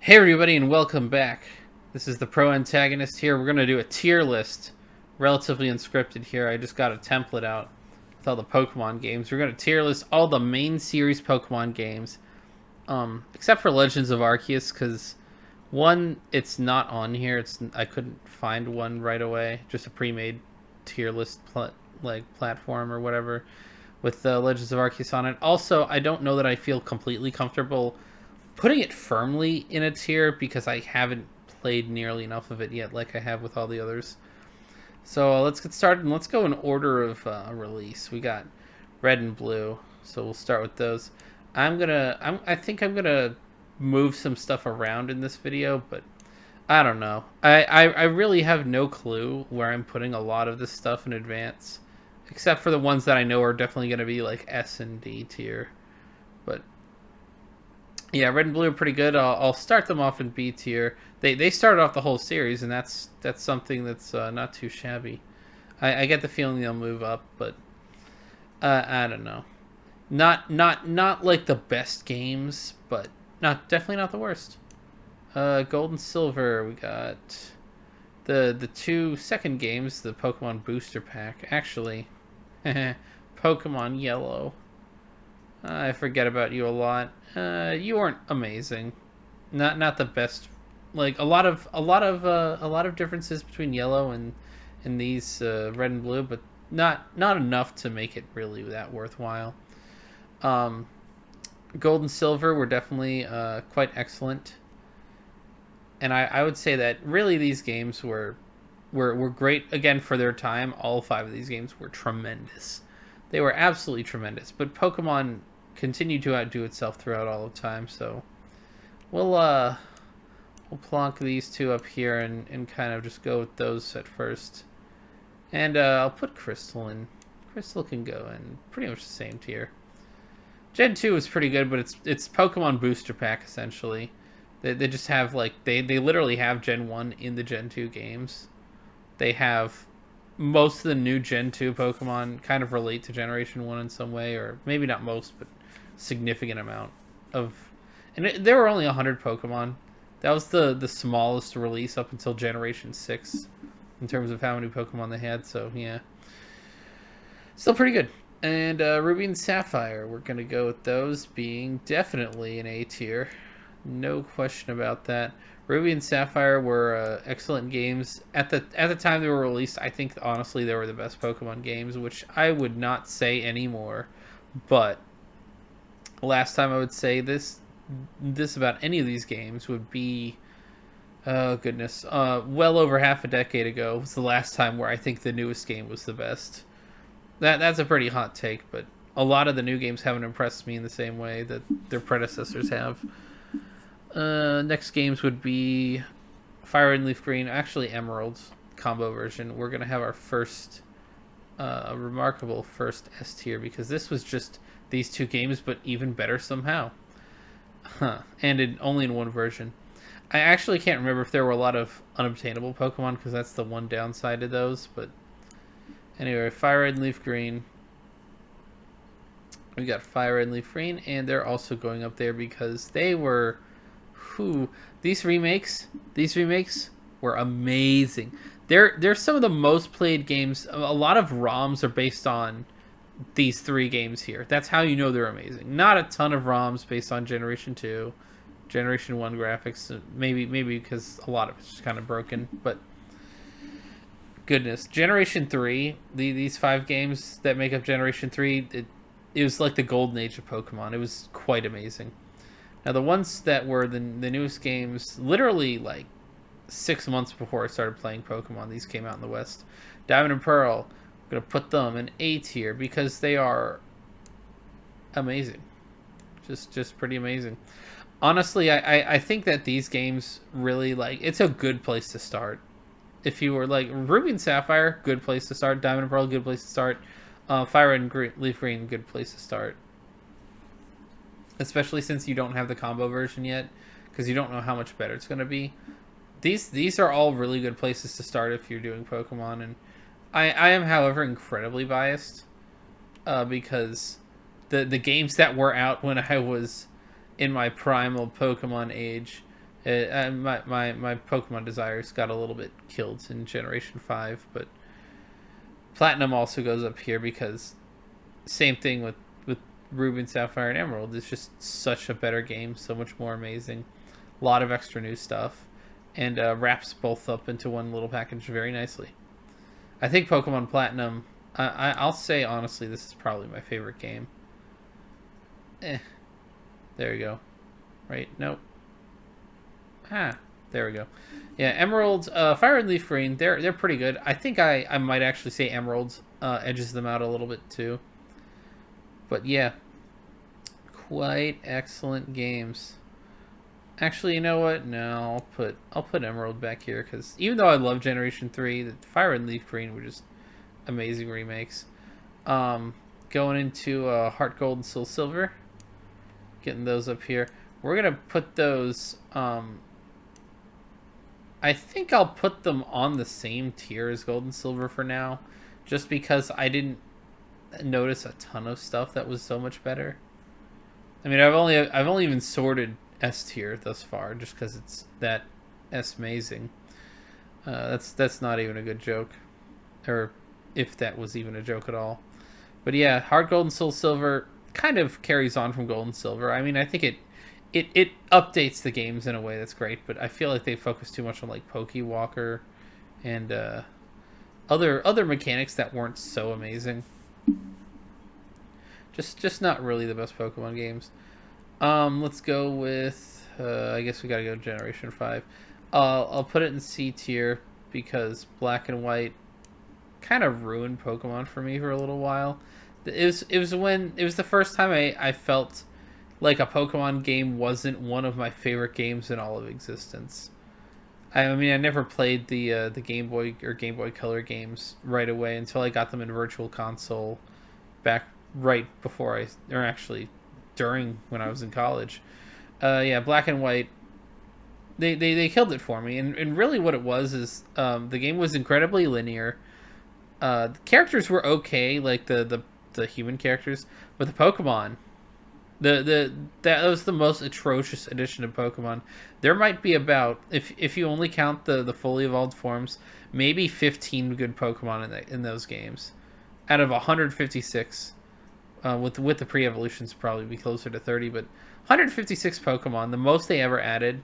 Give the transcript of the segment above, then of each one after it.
Hey everybody and welcome back. This is the pro antagonist here. We're going to do a tier list, relatively unscripted here. I just got a template out with all the Pokemon games. We're going to tier list all the main series Pokemon games, except for Legends of Arceus, because one, it's not on here. I couldn't find one right away. Just a pre-made tier list platform or whatever with Legends of Arceus on it. Also, I don't know that I feel completely comfortable putting it firmly in a tier because I haven't played nearly enough of it yet like I have with all the others. So let's get started and let's go in order of release. We got red and blue, so we'll start with those. I think I'm gonna move some stuff around in this video, but I don't know. I really have no clue where I'm putting a lot of this stuff in advance, except for the ones that I know are definitely gonna be like S and D tier. But yeah, red and blue are pretty good. I'll start them off in B tier. They started off the whole series, and that's something that's not too shabby. I get the feeling they'll move up, but I don't know. Not like the best games, but definitely not the worst. Gold and silver. We got the two second games, the Pokemon Booster Pack. Actually, Pokemon Yellow. I forget about you a lot. You weren't amazing. Not the best. Like a lot of differences between yellow and these red and blue, but not enough to make it really that worthwhile. Gold and silver were definitely quite excellent, and I would say that really these games were great again for their time. All five of these games were tremendous. They were absolutely tremendous. But Pokemon continued to outdo itself throughout all of time, so we'll plonk these two up here and kind of just go with those at first. And I'll put Crystal in. Crystal can go in pretty much the same tier. Gen 2 is pretty good, but it's Pokemon Booster Pack essentially. They just have like they literally have Gen 1 in the Gen 2 games. They have most of the new Gen 2 Pokemon kind of relate to Generation 1 in some way, or maybe not most, but significant amount of. And there were only 100 Pokemon. That was the smallest release up until Generation 6 in terms of how many Pokemon they had, so yeah. Still pretty good. And Ruby and Sapphire, we're going to go with those being definitely an A tier. No question about that. Ruby and Sapphire were excellent games. At the time they were released, I think honestly they were the best Pokemon games, which I would not say anymore. But last time I would say this about any of these games would be, oh goodness, well over half a decade ago was the last time where I think the newest game was the best. That's a pretty hot take, but a lot of the new games haven't impressed me in the same way that their predecessors have. Next games would be Fire and Leaf Green, actually Emerald's combo version. We're going to have our first remarkable first S tier because this was just these two games, but even better somehow. And only in one version. I actually can't remember if there were a lot of unobtainable Pokemon because that's the one downside to those, but anyway, Fire and Leaf Green. We got Fire and Leaf Green, and they're also going up there because they were these remakes were amazing. They're some of the most played games. A lot of ROMs are based on these three games here. That's how you know they're amazing. Not a ton of ROMs based on Generation 2, Generation 1 graphics. Maybe because a lot of it's just kind of broken, but goodness. Generation 3, these five games that make up Generation 3, it was like the golden age of Pokemon. It was quite amazing. Now, the ones that were the newest games, literally like 6 months before I started playing Pokemon, these came out in the West. Diamond and Pearl, I'm going to put them in A tier because they are amazing. Just pretty amazing. Honestly, I think that these games really, like, it's a good place to start. If you were like Ruby and Sapphire, good place to start. Diamond and Pearl, good place to start. Fire and Leaf Green, good place to start. Especially since you don't have the combo version yet, because you don't know how much better it's going to be. These are all really good places to start if you're doing Pokemon, and I am, however, incredibly biased because the games that were out when I was in my primal Pokemon age My Pokemon desires got a little bit killed in Generation 5, but Platinum also goes up here because same thing with Ruby, Sapphire, and Emerald. It's just such a better game, so much more amazing. A lot of extra new stuff, and wraps both up into one little package very nicely. I think Pokemon Platinum, I'll say honestly, this is probably my favorite game. There we go. Right? Nope. There we go. Yeah, Emerald, Fire and Leaf Green, they're pretty good. I think I might actually say Emerald edges them out a little bit too. But yeah, quite excellent games. Actually, you know what? No, I'll put Emerald back here because even though I love Generation 3, the Fire and Leaf Green were just amazing remakes. Going into Heart Gold and Soul Silver, getting those up here. We're gonna put those. I think I'll put them on the same tier as Gold and Silver for now, just because I didn't notice a ton of stuff that was so much better. I mean, I've only even sorted S tier thus far, just because it's that S amazing. That's not even a good joke, or if that was even a joke at all. But yeah, Heart Gold and Soul Silver kind of carries on from Gold and Silver. I mean, I think it updates the games in a way that's great, but I feel like they focus too much on like Pokewalker and other mechanics that weren't so amazing. Just not really the best Pokemon games. Let's go with I guess we gotta go Generation 5. I'll put it in C tier because Black and White kind of ruined Pokemon for me for a little while. It was the first time I felt like a Pokemon game wasn't one of my favorite games in all of existence. I mean, I never played the Game Boy or Game Boy Color games right away until I got them in Virtual Console back right before or actually during when I was in college. Yeah, Black and White, they killed it for me, and really what it was is the game was incredibly linear. The characters were okay, like the human characters, but the Pokemon, that was the most atrocious edition of Pokemon. There might be about, if you only count the fully evolved forms, maybe 15 good Pokemon in those games out of 156. With the pre-evolutions, probably be closer to 30, but 156 Pokemon, the most they ever added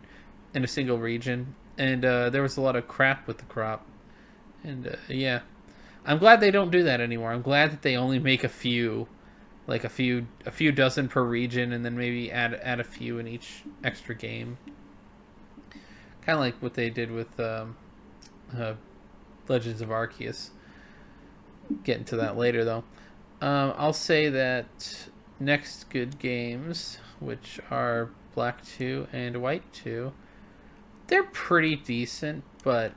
in a single region, and there was a lot of crap with the crop, and yeah, I'm glad they don't do that anymore. I'm glad that they only make a few, like a few dozen per region, and then maybe add a few in each extra game. Kind of like what they did with Legends of Arceus. Get into that later, though. I'll say that next good games, which are Black 2 and White 2, they're pretty decent, but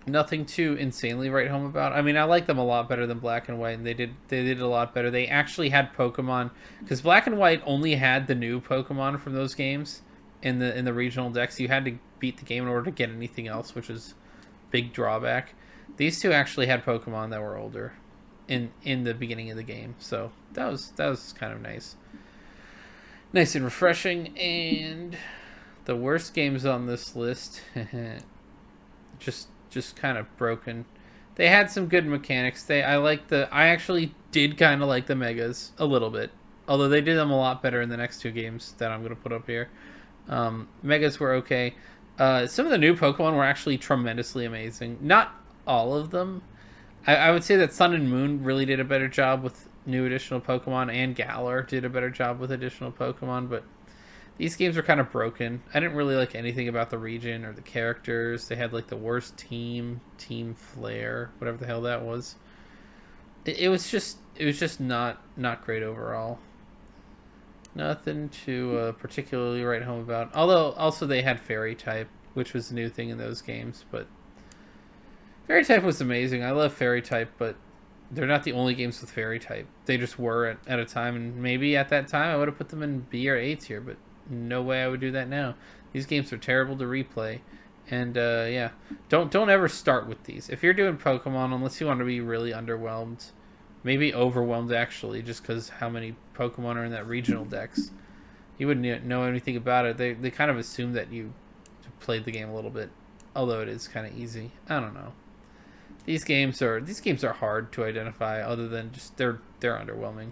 nothing too insanely write home about. I mean, I like them a lot better than Black and White, and they did a lot better. They actually had Pokemon, because Black and White only had the new Pokemon from those games in the regional decks. You had to beat the game in order to get anything else, which is big drawback. These two actually had Pokemon that were older in the beginning of the game, so that was kind of nice and refreshing. And the worst games on this list, just kind of broken. They had some good mechanics. I actually did kind of like the Megas a little bit, although they did them a lot better in the next two games that I'm going to put up here. Megas were okay. Some of the new Pokemon were actually tremendously amazing. Not all of them. I would say that Sun and Moon really did a better job with new additional Pokemon, and Galar did a better job with additional Pokemon, but these games are kind of broken. I didn't really like anything about the region or the characters. They had like the worst Team Flare, whatever the hell that was. It was just not great overall. Nothing to particularly write home about. Although also they had Fairy type, which was a new thing in those games, but Fairy type was amazing. I love Fairy type, but they're not the only games with Fairy type. They just were at a time, and maybe at that time I would have put them in B or A tier, but no way I would do that now. These games are terrible to replay, and yeah, don't ever start with these. If you're doing Pokemon, unless you want to be really underwhelmed, maybe overwhelmed actually, just because how many Pokemon are in that regional dex, you wouldn't know anything about it. They kind of assume that you played the game a little bit, although it is kind of easy. I don't know. These games are hard to identify, other than just they're underwhelming.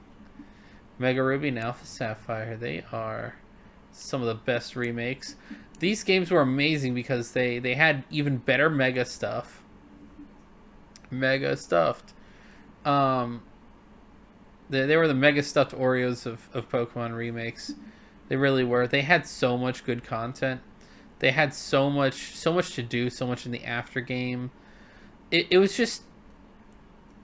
Mega Ruby and Alpha Sapphire, they are some of the best remakes. These games were amazing because they had even better Mega stuff. Mega stuffed. They were the Mega stuffed Oreos of Pokemon remakes. They really were. They had so much good content. They had so much to do, so much in the after game. It was just,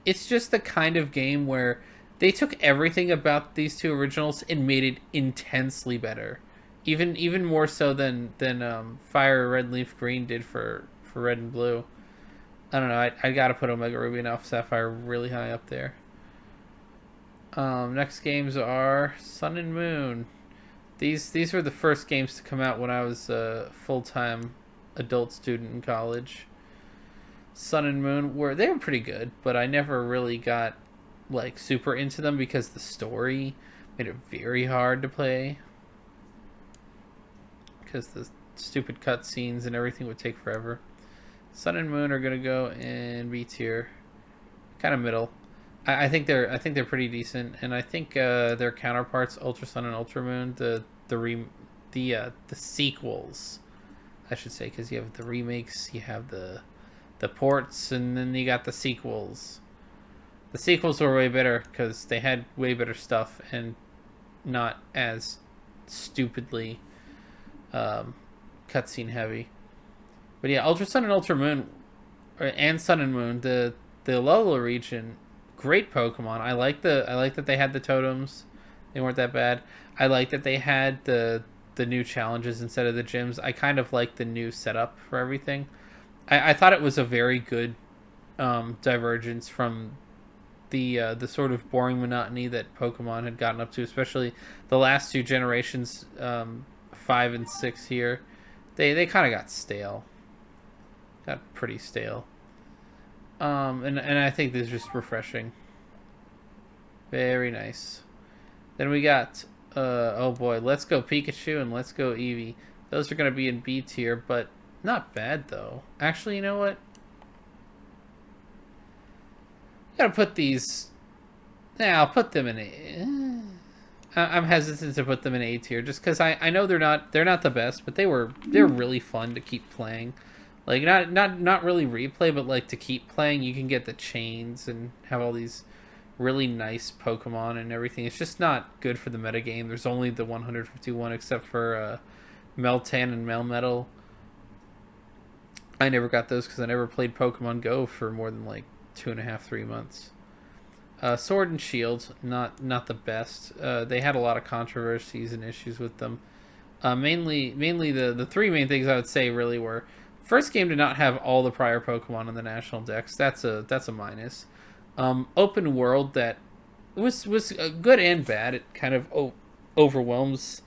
it's just the kind of game where they took everything about these two originals and made it intensely better, even more so than Fire Red Leaf Green did for Red and Blue. I don't know. I gotta put Omega Ruby and Alpha Sapphire really high up there. Next games are Sun and Moon. These were the first games to come out when I was a full-time adult student in college. Sun and Moon were pretty good, but I never really got like super into them because the story made it very hard to play. Because the stupid cutscenes and everything would take forever. Sun and Moon are gonna go in B tier, kind of middle. I think they're pretty decent, and I think their counterparts, Ultra Sun and Ultra Moon, the sequels, I should say, because you have the remakes, you have the ports, and then you got the sequels. The sequels were way better because they had way better stuff and not as stupidly cutscene heavy. But yeah, Ultra Sun and Ultra Moon, and Sun and Moon, the Alola region, great Pokemon. I like that they had the totems. They weren't that bad. I like that they had the new challenges instead of the gyms. I kind of like the new setup for everything. I thought it was a very good divergence from the sort of boring monotony that Pokemon had gotten up to, especially the last two generations, 5 and 6 here. They kind of got stale. Got pretty stale. And I think this is just refreshing. Very nice. Then we got, oh boy, Let's Go Pikachu and Let's Go Eevee. Those are going to be in B tier, but not bad though. Actually, you know what? Gotta put these. Yeah, I'll put them in A. I'm hesitant to put them in A tier just because I know they're not the best, but they're really fun to keep playing. Like not really replay, but like to keep playing. You can get the chains and have all these really nice Pokemon and everything. It's just not good for the metagame. There's only the 151 except for Meltan and Melmetal. I never got those because I never played Pokemon Go for more than like 2.5, 3 months. Sword and Shield, not the best. They had a lot of controversies and issues with them. Mainly the three main things I would say really were: first game did not have all the prior Pokemon on the national dex. That's a minus. Open world that was good and bad. It kind of overwhelms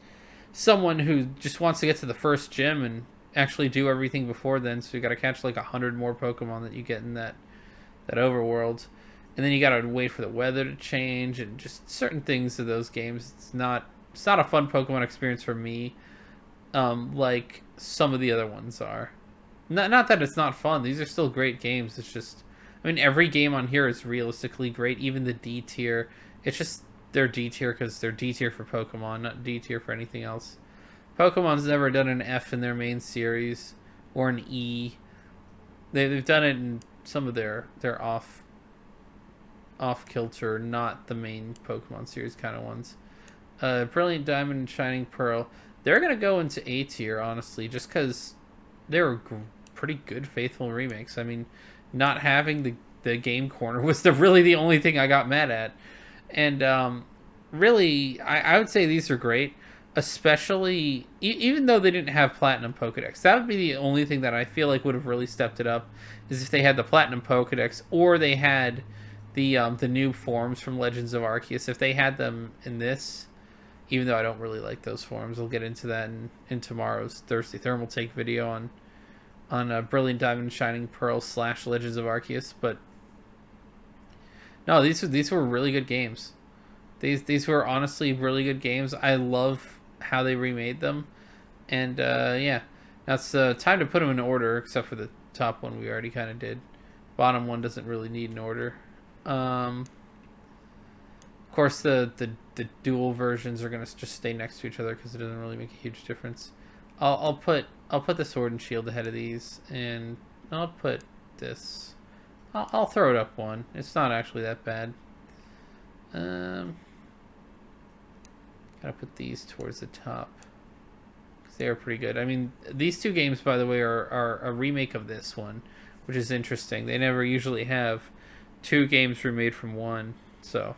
someone who just wants to get to the first gym and actually do everything before then. So you got to catch like 100 more Pokemon that you get in that overworld. And then you gotta wait for the weather to change and just certain things of those games. It's not a fun Pokemon experience for me, like some of the other ones are. Not that it's not fun. These are still great games. It's just, I mean, every game on here is realistically great. Even the D tier. It's just they're D tier because they're D tier for Pokemon, not D tier for anything else. Pokemon's never done an F in their main series or an E. They've done it in some of their off kilter, not the main Pokemon series kind of ones. Brilliant Diamond and Shining Pearl, they're gonna go into A tier, honestly, just because they were pretty good faithful remakes. I mean, not having the game corner was really the only thing I got mad at, and really, I would say these are great, especially even though they didn't have Platinum Pokedex. That would be the only thing that I feel like would have really stepped it up, is if they had the Platinum Pokedex or they had the new forms from Legends of Arceus. If they had them in this, even though I don't really like those forms, we'll get into that in tomorrow's Thirsty Thermal Take video on Brilliant Diamond Shining Pearl / Legends of Arceus. But no, these were really good games. These were honestly really good games. I love how they remade them. And yeah, now it's time to put them in order, except for the top one we already kind of did. Bottom one doesn't really need an order. Of course, the dual versions are gonna just stay next to each other because it doesn't really make a huge difference. I'll put the sword and shield ahead of these, and I'll put this. I'll throw it up one. It's not actually that bad. Gotta put these towards the top because they are pretty good. I mean, these two games, by the way, are a remake of this one, which is interesting. They never usually have two games remade from one, so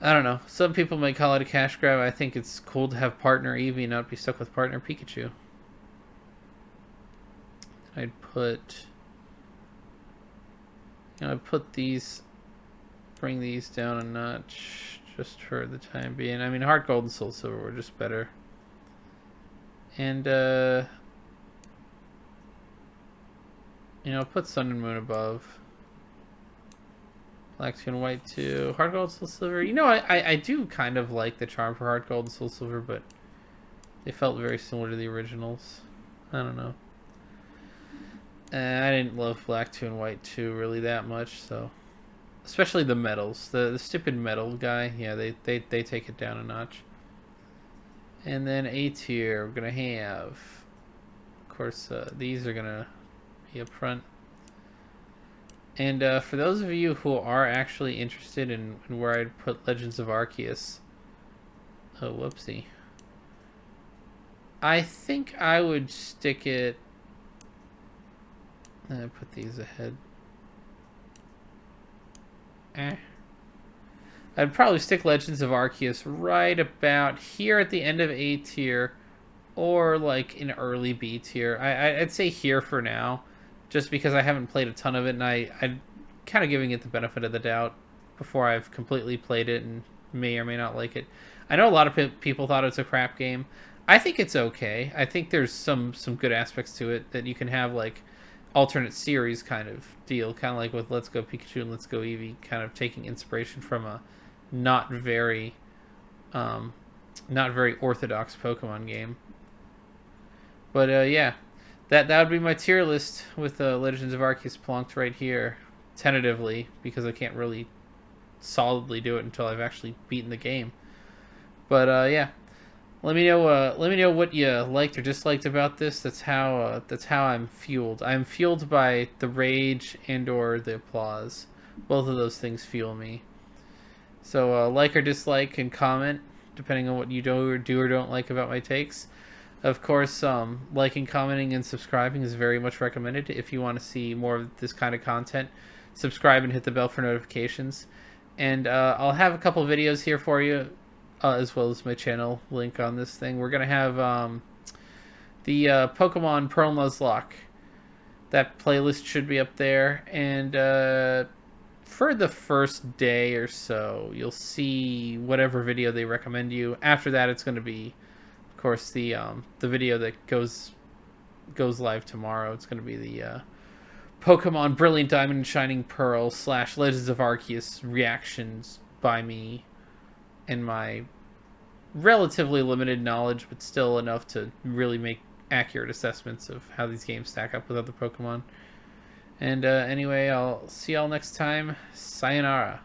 I don't know. Some people might call it a cash grab. I think it's cool to have partner Eevee and not be stuck with partner Pikachu. I'd put these, bring these down a notch just for the time being. I mean, Heart Gold and Soul Silver were just better. And put Sun and Moon above. Black 2 and White 2. Heart Gold, Soul Silver. I do kind of like the charm for Heart Gold and Soul Silver, but they felt very similar to the originals. I don't know. I didn't love Black 2 and White 2 really that much, so... Especially the medals. The stupid medal guy, yeah, they take it down a notch. And then A tier, we're going to have... Of course, these are going to be up front. And for those of you who are actually interested in where I'd put Legends of Arceus... Oh, whoopsie. I think I would stick it... put these ahead. I'd probably stick Legends of Arceus right about here at the end of A tier, or like in early B tier. I'd say here for now, just because I haven't played a ton of it, and I'm kind of giving it the benefit of the doubt before I've completely played it and may or may not like it. I know a lot of people thought it's a crap game. I think it's okay. I think there's some good aspects to it that you can have, like alternate series kind of deal, kind of like with Let's Go Pikachu and Let's Go Eevee, kind of taking inspiration from a not very orthodox Pokemon game. But yeah, that would be my tier list with Legends of Arceus plunked right here, tentatively, because I can't really solidly do it until I've actually beaten the game. But yeah. Let me know what you liked or disliked about this. That's how I'm fueled. I'm fueled by the rage and/or the applause. Both of those things fuel me. So like or dislike and comment depending on what you do or don't like about my takes. Of course, liking, commenting, and subscribing is very much recommended if you want to see more of this kind of content. Subscribe and hit the bell for notifications. And I'll have a couple videos here for you. As well as my channel link on this thing. We're going to have the Pokemon Pearl and Nuzlocke. That playlist should be up there. And for the first day or so, you'll see whatever video they recommend you. After that, it's going to be, of course, the video that goes live tomorrow. It's going to be the Pokemon Brilliant Diamond and Shining Pearl / Legends of Arceus reactions by me and my relatively limited knowledge, but still enough to really make accurate assessments of how these games stack up with other Pokemon. And anyway, I'll see y'all next time. Sayonara.